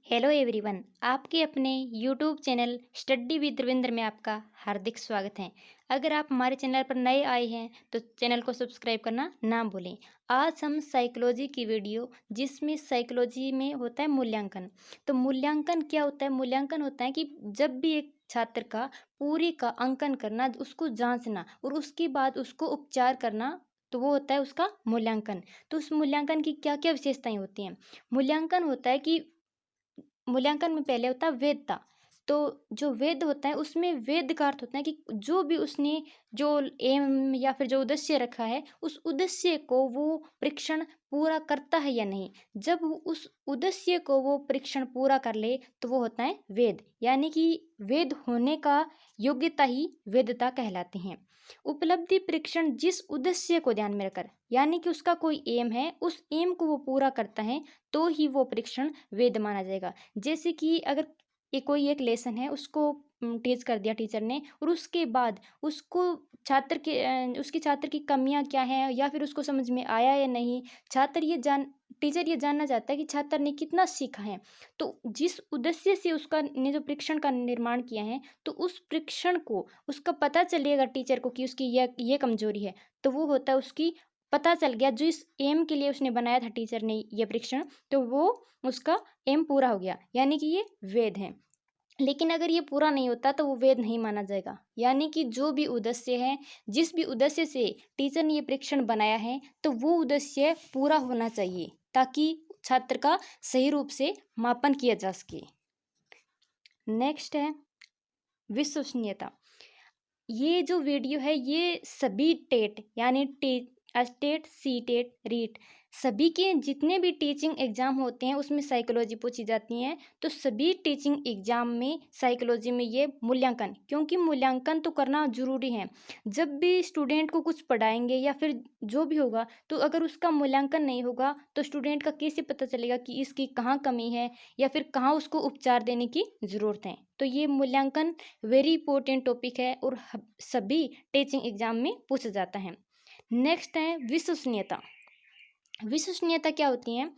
Hello everyone. आपके अपने YouTube channel study with Ravindra में आपका हार्दिक स्वागत है। अगर आप हमारे चैनल पर नए आए हैं तो चैनल को सब्सक्राइब करना ना भूलें। आज हम साइकोलॉजी की वीडियो, जिसमें साइकोलॉजी में होता है मूल्यांकन। तो मूल्यांकन क्या होता है? मूल्यांकन होता है कि जब भी एक छात्र का पूरी का अंकन करना, उसको जांचना और उसके बाद उसको उपचार करना, तो वो होता है उसका मूल्यांकन। तो उस मूल्यांकन की क्या क्या विशेषताएं होती हैं? मूल्यांकन होता है कि मूल्यांकन में पहले होता है वेधता। तो जो वेद होता है उसमें वेद का अर्थ होता है कि जो भी उसने जो एम या फिर जो उद्देश्य रखा है, उस उद्देश्य को वो परीक्षण पूरा करता है या नहीं। जब वो उस उद्देश्य को वो परीक्षण पूरा कर ले तो वो होता है वेद, यानी कि वेद होने का योग्यता ही वेदता कहलाती है। उपलब्धि परीक्षण जिस उद्देश्य को ध्यान में रखकर, यानी कि उसका कोई एम है, उस एम को वो पूरा करता है तो ही वो परीक्षण वेद माना जाएगा। जैसे कि अगर ये कोई एक लेसन है, उसको टीच कर दिया टीचर ने, और उसके बाद उसको उसकी छात्र की कमियां क्या हैं या फिर उसको समझ में आया या नहीं, टीचर ये जानना चाहता है कि छात्र ने कितना सीखा है। तो जिस उद्देश्य से उसका ने जो परीक्षण का निर्माण किया है, तो उस परीक्षण को उसका पता चलेगा टीचर को कि उसकी ये कमजोरी है, तो वो होता है उसकी पता चल गया जो इस एम के लिए उसने बनाया था टीचर ने ये परीक्षण, तो वो उसका एम पूरा हो गया, यानी कि ये वेद है। लेकिन अगर ये पूरा नहीं होता तो वो वेद नहीं माना जाएगा। यानी कि जो भी उद्देश्य है, जिस भी उद्देश्य से टीचर ने ये परीक्षण बनाया है, तो वो उद्देश्य पूरा होना चाहिए ताकि छात्र का सही रूप से मापन किया जा सके। नेक्स्ट है विश्वसनीयता। ये जो वीडियो है ये सभी टेट यानी स्टेट, सी टेट, रीट, सभी के जितने भी टीचिंग एग्जाम होते हैं उसमें साइकोलॉजी पूछी जाती हैं। तो सभी टीचिंग एग्जाम में साइकोलॉजी में ये मूल्यांकन, क्योंकि मूल्यांकन तो करना जरूरी है। जब भी स्टूडेंट को कुछ पढ़ाएंगे या फिर जो भी होगा, तो अगर उसका मूल्यांकन नहीं होगा तो स्टूडेंट का कैसे पता चलेगा कि इसकी कहाँ कमी है या फिर कहाँ उसको उपचार देने की ज़रूरत है। तो ये मूल्यांकन वेरी इंपॉर्टेंट टॉपिक है और सभी टीचिंग एग्जाम में पूछा जाता है। नेक्स्ट है विश्वसनीयता। विश्वसनीयता क्या होती है?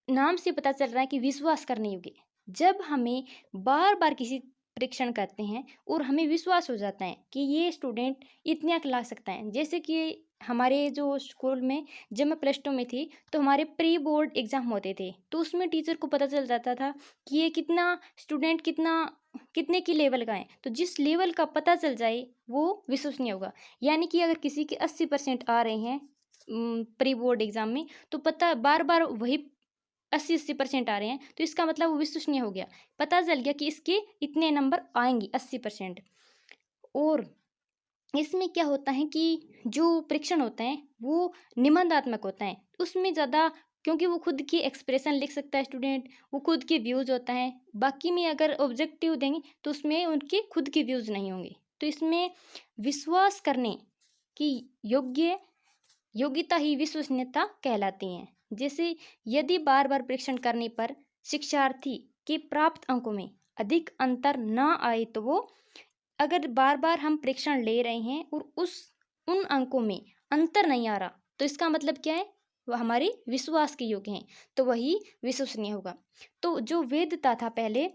नाम से पता चल रहा है कि विश्वास करने योग्य। जब हमें बार बार किसी परीक्षण करते हैं और हमें विश्वास हो जाता है कि ये स्टूडेंट इतने अंक ला सकता है। जैसे कि हमारे जो स्कूल में, जब मैं +2 में थी, तो हमारे प्री बोर्ड एग्जाम होते थे, तो उसमें टीचर को पता चल जाता था कि ये कितने की लेवल का है। तो जिस लेवल का पता चल जाए वो विश्वसनीय होगा। यानी कि अगर किसी के 80% आ रहे हैं प्री बोर्ड एग्जाम में, तो पता बार बार वही 80% आ रहे हैं, तो इसका मतलब वो विश्वसनीय हो गया। पता चल गया कि इसके इतने नंबर आएंगे 80%। और इसमें क्या होता है कि जो परीक्षण होते हैं वो निबंधात्मक होता है, उसमें ज़्यादा, क्योंकि वो खुद की एक्सप्रेशन लिख सकता है स्टूडेंट, वो खुद के व्यूज़ होता है। बाकी में अगर ऑब्जेक्टिव देंगे तो उसमें उनके खुद के व्यूज़ नहीं होंगे। तो इसमें विश्वास करने की योग्यता ही विश्वसनीयता कहलाती है। जैसे यदि बार बार परीक्षण करने पर शिक्षार्थी के प्राप्त अंकों में अधिक अंतर ना आए, तो वो, अगर बार बार हम परीक्षण ले रहे हैं और उन अंकों में अंतर नहीं आ रहा, तो इसका मतलब क्या है? वह हमारे विश्वास के योग्य हैं, तो वही विश्वसनीय होगा। तो जो वेदता था पहले,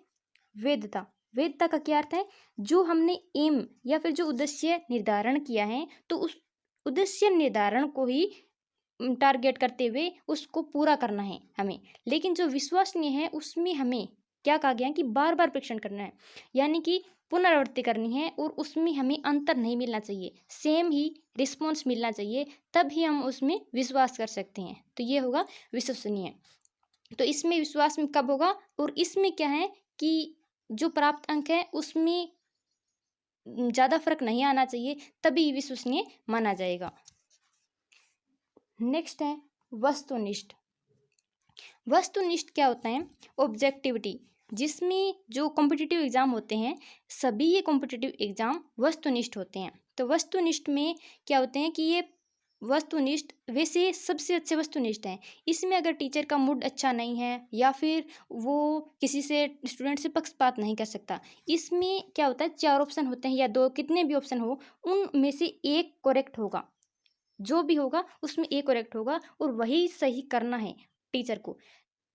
वेदता वेदता का क्या अर्थ है? जो हमने एम या फिर जो उद्देश्य निर्धारण किया है, तो उस उद्देश्य निर्धारण को ही टारगेट करते हुए उसको पूरा करना है हमें। लेकिन जो विश्वसनीय है उसमें हमें क्या कहा गया है कि बार बार परीक्षण करना है, यानी कि पुनरावृत्ति करनी है और उसमें हमें अंतर नहीं मिलना चाहिए, सेम ही रिस्पॉन्स मिलना चाहिए, तब ही हम उसमें विश्वास कर सकते हैं। तो ये होगा विश्वसनीय। तो इसमें विश्वास में कब होगा? और इसमें क्या है कि जो प्राप्त अंक है उसमें ज़्यादा फर्क नहीं आना चाहिए, तभी विश्वसनीय माना जाएगा। नेक्स्ट है वस्तुनिष्ठ। वस्तुनिष्ठ क्या होता है? ऑब्जेक्टिविटी, जिसमें जो कॉम्पिटिटिव एग्जाम होते हैं, सभी ये कॉम्पिटिटिव एग्जाम वस्तुनिष्ठ होते हैं। तो वस्तुनिष्ठ में क्या होते हैं कि ये वस्तुनिष्ठ वैसे सबसे अच्छे वस्तुनिष्ठ हैं। इसमें अगर टीचर का मूड अच्छा नहीं है या फिर वो किसी से स्टूडेंट से पक्षपात नहीं कर सकता, इसमें क्या होता है, 4 ऑप्शन होते हैं या 2, कितने भी ऑप्शन हो, उनमें से एक करेक्ट होगा। जो भी होगा उसमें एक करेक्ट होगा और वही सही करना है टीचर को।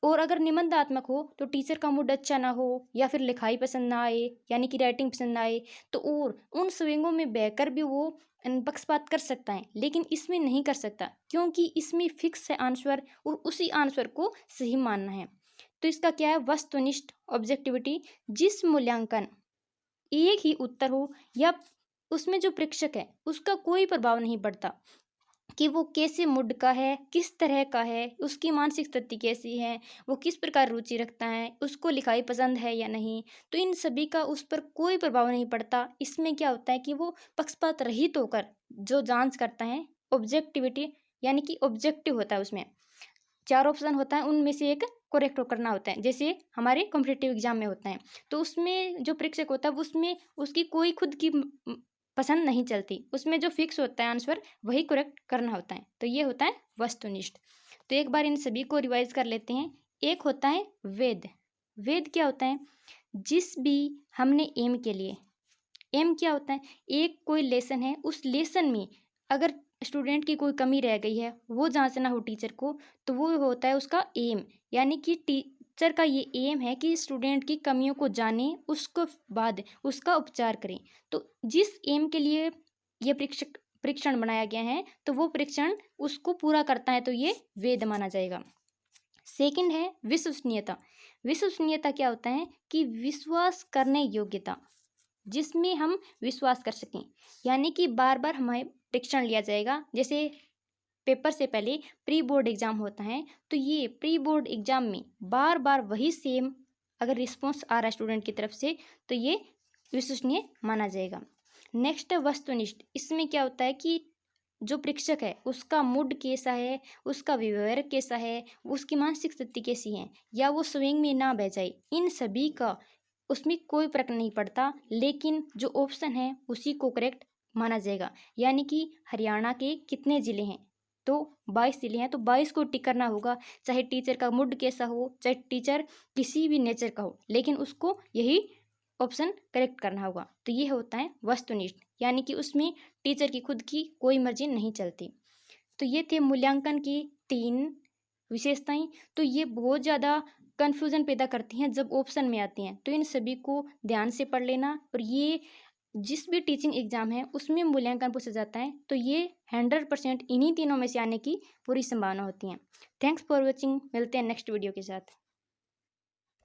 और अगर निबंधात्मक हो तो टीचर का मूड अच्छा ना हो या फिर लिखाई पसंद ना आए यानी कि राइटिंग पसंद ना आए, तो और उन स्विंगों में बहकर भी वो पक्षपात कर सकता है, लेकिन इसमें नहीं कर सकता क्योंकि इसमें फिक्स है आंसर और उसी आंसर को सही मानना है। तो इसका क्या है, वस्तुनिष्ठ ऑब्जेक्टिविटी, जिस मूल्यांकन एक ही उत्तर हो या उसमें जो प्रेक्षक है उसका कोई प्रभाव नहीं पड़ता कि वो कैसे मूड का है, किस तरह का है, उसकी मानसिक स्थिति कैसी है, वो किस प्रकार रुचि रखता है, उसको लिखाई पसंद है या नहीं, तो इन सभी का उस पर कोई प्रभाव नहीं पड़ता। इसमें क्या होता है कि वो पक्षपात रहित होकर जो जांच करता है, ऑब्जेक्टिविटी यानी कि ऑब्जेक्टिव होता है, उसमें 4 ऑप्शन होता है, उनमें से एक करेक्ट करना होता है, जैसे हमारे कॉम्पिटिटिव एग्जाम में होता है। तो उसमें जो परीक्षक होता है उसमें उसकी कोई खुद की पसंद नहीं चलती, उसमें जो फिक्स होता है आंसर वही करेक्ट करना होता है। तो ये होता है वस्तुनिष्ठ। तो एक बार इन सभी को रिवाइज कर लेते हैं। एक होता है वेद। वेद क्या होता है, जिस भी हमने एम के लिए, एम क्या होता है, एक कोई लेसन है, उस लेसन में अगर स्टूडेंट की कोई कमी रह गई है वो जांचना हो टीचर को, तो वो होता है उसका एम। यानी कि टीचर का ये एम है कि स्टूडेंट की कमियों को जाने, उसको बाद उसका उपचार करें। तो जिस एम के लिए ये परीक्षण बनाया गया है तो वो परीक्षण उसको पूरा करता है, तो ये वेद माना जाएगा। सेकंड है विश्वसनीयता। विश्वसनीयता क्या होता है कि विश्वास करने योग्यता, जिसमें हम विश्वास कर सकें, यानी कि बार बार हमारे परीक्षण लिया जाएगा। जैसे पेपर से पहले प्री बोर्ड एग्जाम होता है, तो ये प्री बोर्ड एग्जाम में बार बार वही सेम अगर रिस्पॉन्स आ रहा है स्टूडेंट की तरफ से, तो ये विश्वसनीय माना जाएगा। नेक्स्ट है वस्तुनिष्ठ। इसमें क्या होता है कि जो परीक्षक है उसका मूड कैसा है, उसका व्यवहार कैसा है, उसकी मानसिक स्थिति कैसी है, या वो स्विंग में ना बह जाए, इन सभी का उसमें कोई फर्क नहीं पड़ता, लेकिन जो ऑप्शन है उसी को करेक्ट माना जाएगा। यानी कि हरियाणा के कितने ज़िले हैं, तो 22 ज़िले हैं, तो 22 को टिक करना होगा, चाहे टीचर का मूड कैसा हो, चाहे टीचर किसी भी नेचर का हो, लेकिन उसको यही ऑप्शन करेक्ट करना होगा। तो ये होता है वस्तुनिष्ठ, यानी कि उसमें टीचर की खुद की कोई मर्जी नहीं चलती। तो ये थे मूल्यांकन की 3 विशेषताएं। तो ये बहुत ज़्यादा कन्फ्यूज़न पैदा करती हैं जब ऑप्शन में आती हैं, तो इन सभी को ध्यान से पढ़ लेना। और ये जिस भी टीचिंग एग्जाम है उसमें मूल्यांकन पूछा जाता है, तो ये 100% इन्हीं तीनों में से आने की पूरी संभावना होती है। थैंक्स फॉर वॉचिंग, मिलते हैं नेक्स्ट वीडियो के साथ।